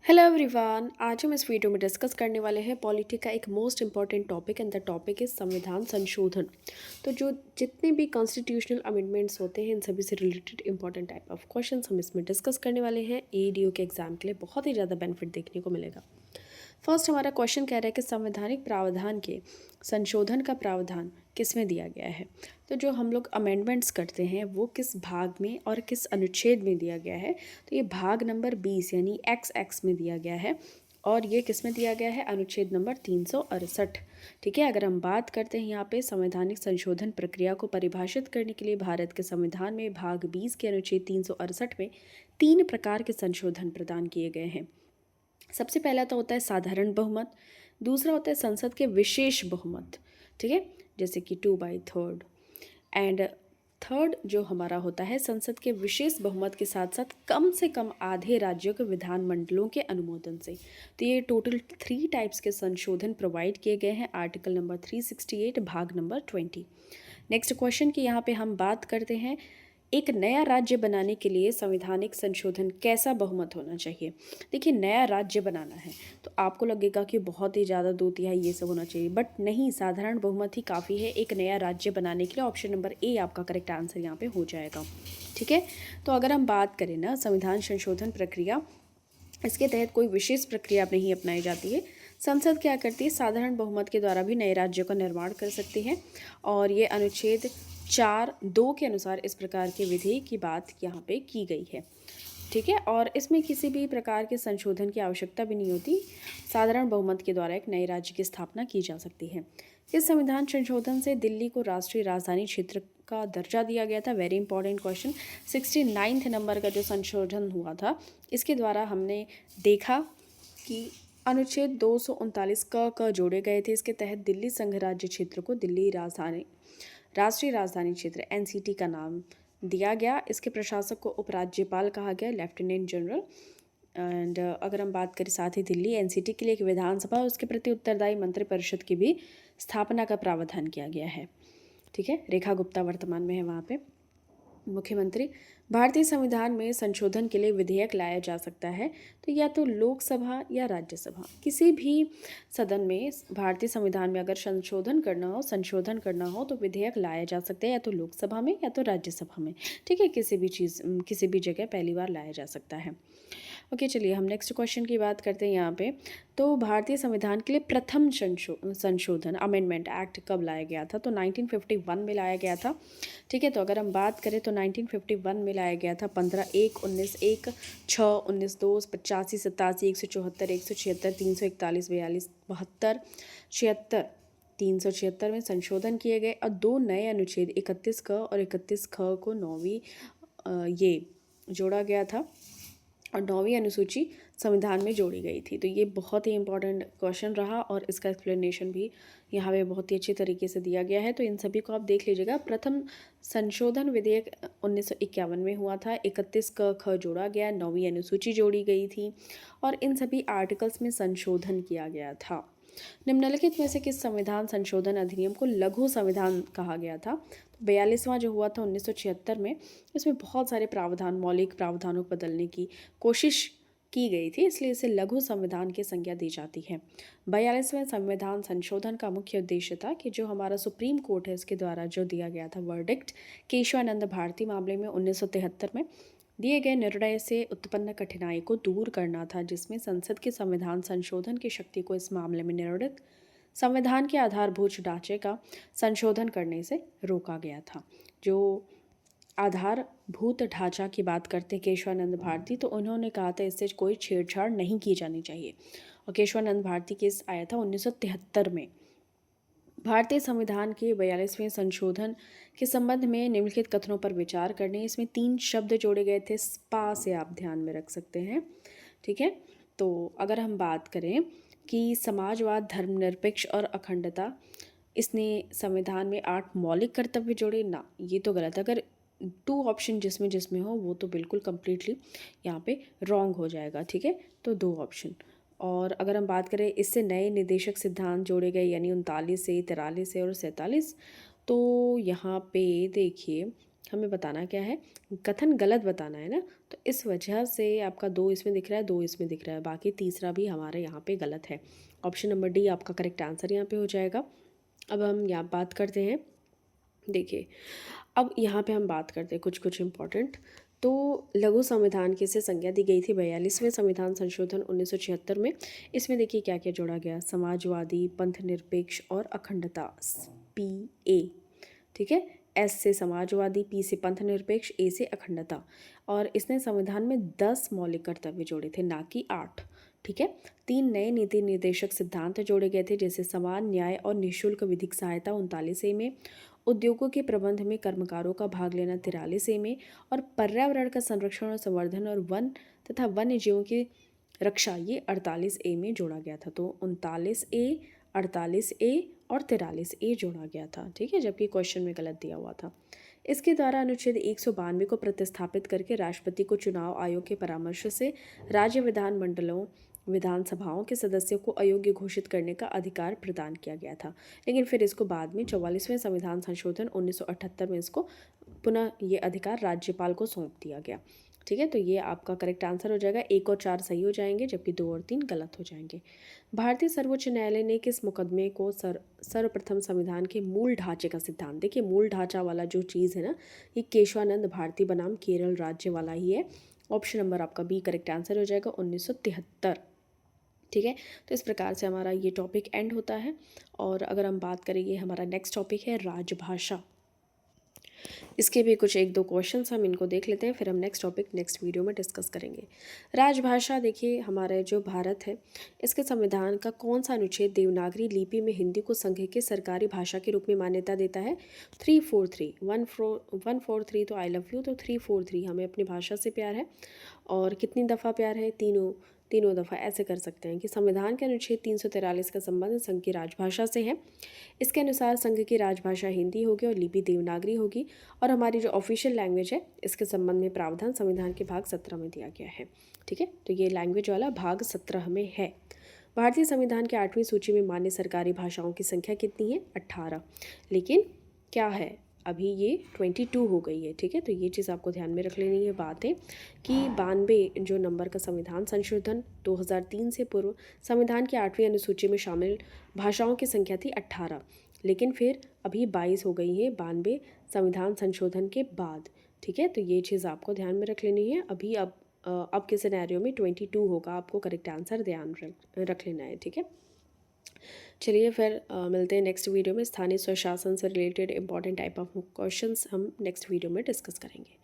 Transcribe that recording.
Hello everyone. आज हम इस वीडियो में डिस्कस करने वाले हैं पॉलिटी का एक most important topic and the topic is संविधान संशोधन। तो जो जितने भी कॉन्स्टिट्यूशनल अमेंडमेंट्स होते हैं इन सभी से related important type of questions हम इसमें डिस्कस करने वाले हैं। एडीओ के एग्जाम के लिए बहुत ही ज़्यादा बेनिफिट देखने को मिलेगा। फर्स्ट हमारा क्वेश्चन कह रहा है कि संवैधानिक प्रावधान के संशोधन का प्रावधान किसमें दिया गया है। तो जो हम लोग अमेंडमेंट्स करते हैं वो किस भाग में और किस अनुच्छेद में दिया गया है। तो ये भाग नंबर 20 यानी एक्स में दिया गया है और ये किस में दिया गया है, अनुच्छेद नंबर 368। ठीक है, अगर हम बात करते हैं यहाँ पे संवैधानिक संशोधन प्रक्रिया को परिभाषित करने के लिए भारत के संविधान में भाग 20 के अनुच्छेद 368 में 3 प्रकार के संशोधन प्रदान किए गए हैं। सबसे पहला तो होता है साधारण बहुमत, दूसरा होता है संसद के विशेष बहुमत, ठीक है, जैसे कि 2/3, एंड थर्ड जो हमारा होता है संसद के विशेष बहुमत के साथ साथ कम से कम आधे राज्यों के विधानमंडलों के अनुमोदन से। तो ये टोटल 3 टाइप्स के संशोधन प्रोवाइड किए गए हैं आर्टिकल नंबर 368 भाग नंबर 20। नेक्स्ट क्वेश्चन की यहाँ पे हम बात करते हैं एक नया राज्य बनाने के लिए संवैधानिक संशोधन कैसा बहुमत होना चाहिए। देखिए, नया राज्य बनाना है तो आपको लगेगा कि बहुत ही ज़्यादा 2/3 ये सब होना चाहिए, बट नहीं, साधारण बहुमत ही काफ़ी है एक नया राज्य बनाने के लिए। ऑप्शन नंबर ए आपका करेक्ट आंसर यहाँ पे हो जाएगा। ठीक है, तो अगर हम बात करें ना संविधान संशोधन प्रक्रिया, इसके तहत कोई विशेष प्रक्रिया नहीं अपनाई जाती है। संसद क्या करती है, साधारण बहुमत के द्वारा भी नए राज्यों का निर्माण कर सकती है और ये अनुच्छेद 4(2) के अनुसार इस प्रकार के विधि की बात यहाँ पे की गई है। ठीक है, और इसमें किसी भी प्रकार के संशोधन की आवश्यकता भी नहीं होती। साधारण बहुमत के द्वारा एक नए राज्य की स्थापना की जा सकती है। इस संविधान संशोधन से दिल्ली को राष्ट्रीय राजधानी क्षेत्र का दर्जा दिया गया था। Very important question. 69 नंबर का जो संशोधन हुआ था इसके द्वारा हमने देखा कि अनुच्छेद 239 क जोड़े गए थे। इसके तहत दिल्ली संघ राज्य क्षेत्र को दिल्ली राष्ट्रीय राजधानी क्षेत्र एनसीटी का नाम दिया गया। इसके प्रशासक को उपराज्यपाल कहा गया, लेफ्टिनेंट जनरल। एंड अगर हम बात करें साथ ही दिल्ली एनसीटी के लिए एक विधानसभा और उसके प्रति उत्तरदायी मंत्रिपरिषद की भी स्थापना का प्रावधान किया गया है। ठीक है, रेखा गुप्ता वर्तमान में है वहाँ पे मुख्यमंत्री। भारतीय संविधान में संशोधन के लिए विधेयक लाया जा सकता है तो या तो लोकसभा या राज्यसभा, किसी भी सदन में भारतीय संविधान में अगर संशोधन करना हो तो विधेयक लाया जा सकता है या तो लोकसभा में या तो राज्यसभा में। ठीक है, किसी भी जगह पहली बार लाया जा सकता है। ओके, चलिए हम नेक्स्ट क्वेश्चन की बात करते हैं यहाँ पे। तो भारतीय संविधान के लिए प्रथम संशोधन अमेंडमेंट एक्ट कब लाया गया था। तो 1951 में लाया गया था। ठीक है, तो अगर हम बात करें तो 1951 में लाया गया था 15(1), 19(1), 6, 19(2), 85, 87, 174, 176, 341, 42, 72, 76, 376 में संशोधन किए गए और 2 नए अनुच्छेद 31 क और 31 ख को 9वीं ये जोड़ा गया था और 9वीं अनुसूची संविधान में जोड़ी गई थी। तो ये बहुत ही इंपॉर्टेंट क्वेश्चन रहा और इसका एक्सप्लेनेशन भी यहाँ पे बहुत ही अच्छी तरीके से दिया गया है। तो इन सभी को आप देख लीजिएगा। प्रथम संशोधन विधेयक 1951 में हुआ था, 31 क ख जोड़ा गया, 9वीं अनुसूची जोड़ी गई थी और इन सभी आर्टिकल्स में संशोधन किया गया था। निम्नलिखित में से किस संविधान संशोधन अधिनियम को लघु संविधान कहा गया था। तो 42वां जो हुआ था 1976 में, इसमें बहुत सारे प्रावधान, मौलिक प्रावधानों को बदलने की कोशिश की गई थी, इसलिए इसे लघु संविधान की संज्ञा दी जाती है। 42वें संविधान संशोधन का मुख्य उद्देश्य था कि जो हमारा सुप्रीम कोर्ट है इसके द्वारा जो दिया गया था वर्डिक्ट केशवानंद भारती मामले में 1973 में दिए गए निर्णय से उत्पन्न कठिनाई को दूर करना था, जिसमें संसद के संविधान संशोधन की शक्ति को इस मामले में निर्णित संविधान के आधारभूत ढांचे का संशोधन करने से रोका गया था। जो आधारभूत ढांचा की बात करते हैं केशवानंद भारती, तो उन्होंने कहा था इससे कोई छेड़छाड़ नहीं की जानी चाहिए और केशवानंद भारती केस आया था 1973 में। भारतीय संविधान के 42वें संशोधन के संबंध में निम्नलिखित कथनों पर विचार करने। इसमें 3 शब्द जोड़े गए थे, स्पा से आप ध्यान में रख सकते हैं। ठीक है, तो अगर हम बात करें कि समाजवाद, धर्मनिरपेक्ष और अखंडता, इसने संविधान में 8 मौलिक कर्तव्य जोड़े ना, ये तो गलत। अगर 2 ऑप्शन जिसमें हो वो तो बिल्कुल कम्प्लीटली यहाँ पे रॉन्ग हो जाएगा। ठीक है, तो 2 ऑप्शन। और अगर हम बात करें इससे नए निदेशक सिद्धांत जोड़े गए यानी 39 से 43 से और 47। तो यहाँ पे देखिए हमें बताना क्या है, कथन गलत बताना है ना, तो इस वजह से आपका 2 इसमें दिख रहा है, 2 इसमें दिख रहा है, बाकी तीसरा भी हमारे यहाँ पे गलत है। ऑप्शन नंबर डी आपका करेक्ट आंसर यहाँ पे हो जाएगा। अब हम यहाँ बात करते हैं, देखिए अब यहाँ पे हम बात करते हैं कुछ कुछ इम्पोर्टेंट। तो लघु संविधान की से संज्ञा दी गई थी 42वें संविधान संशोधन 1976 में। इसमें देखिए क्या क्या जोड़ा गया, समाजवादी, पंथ निरपेक्ष और अखंडता, PA, ठीक है। S से समाजवादी, P से पंथ निरपेक्ष, A से अखंडता। और इसने संविधान में 10 मौलिक कर्तव्य जोड़े थे, ना कि 8, ठीक है। 3 नए नीति निर्देशक सिद्धांत जोड़े गए थे, जैसे समान न्याय और निःशुल्क विधिक सहायता 39A में, उद्योगों के प्रबंध में कर्मकारों का भाग लेना 43A में, और पर्यावरण का संरक्षण और संवर्धन और वन तथा वन्य जीवों की रक्षा ये 48A में जोड़ा गया था। तो 39A, 48A और 43A जोड़ा गया था, ठीक है, जबकि क्वेश्चन में गलत दिया हुआ था। इसके द्वारा अनुच्छेद 192 को प्रतिस्थापित करके राष्ट्रपति को चुनाव आयोग के परामर्श से राज्य विधानमंडलों विधानसभाओं के सदस्यों को अयोग्य घोषित करने का अधिकार प्रदान किया गया था। लेकिन फिर इसको बाद में 44वें संविधान संशोधन 1978 में इसको पुनः ये अधिकार राज्यपाल को सौंप दिया गया, ठीक है। तो ये आपका करेक्ट आंसर हो जाएगा, 1 और 4 सही हो जाएंगे, जबकि 2 और 3 गलत हो जाएंगे। भारतीय सर्वोच्च न्यायालय ने किस मुकदमे को सर्वप्रथम संविधान के मूल ढांचे का सिद्धांत, देखिए मूल ढांचा वाला जो चीज़ है ना, ये केशवानंद भारती बनाम केरल राज्य वाला ही है। ऑप्शन नंबर आपका बी करेक्ट आंसर हो जाएगा, 1973, ठीक है। तो इस प्रकार से हमारा ये टॉपिक एंड होता है। और अगर हम बात करेंगे, हमारा नेक्स्ट टॉपिक है राजभाषा। इसके भी कुछ 1-2 क्वेश्चंस हम इनको देख लेते हैं, फिर हम नेक्स्ट टॉपिक नेक्स्ट वीडियो में डिस्कस करेंगे। राजभाषा, देखिए हमारे जो भारत है, इसके संविधान का कौन सा अनुच्छेद देवनागरी लिपि में हिंदी को संघ की सरकारी भाषा के रूप में मान्यता देता है? 343, 143 तो आई लव यू, तो 343 हमें अपनी भाषा से प्यार है। और कितनी दफ़ा प्यार है? तीनों दफ़ा। ऐसे कर सकते हैं कि संविधान के अनुच्छेद 343 का संबंध संघ की राजभाषा से है। इसके अनुसार संघ की राजभाषा हिंदी होगी और लिपि देवनागरी होगी। और हमारी जो ऑफिशियल लैंग्वेज है, इसके संबंध में प्रावधान संविधान के भाग 17 में दिया गया है, ठीक है। तो ये लैंग्वेज वाला भाग 17 में है। भारतीय संविधान के 8वीं सूची में मान्य सरकारी भाषाओं की संख्या कितनी है? 18। लेकिन क्या है, अभी ये 22 हो गई है, ठीक है। तो ये चीज़ आपको ध्यान में रख लेनी है बात है कि 92 जो नंबर का संविधान संशोधन 2003 से पूर्व संविधान की 8वीं अनुसूची में शामिल भाषाओं की संख्या थी 18, लेकिन फिर अभी 22 हो गई है 92 संविधान संशोधन के बाद, ठीक है। तो ये चीज़ आपको ध्यान में रख लेनी है। अभी अब के सिनेरियो में 22 होगा, आपको करेक्ट आंसर ध्यान रख लेना है, ठीक है। चलिए फिर मिलते हैं नेक्स्ट वीडियो में। स्थानीय स्वशासन से related important type of questions हम नेक्स्ट वीडियो में डिस्कस करेंगे।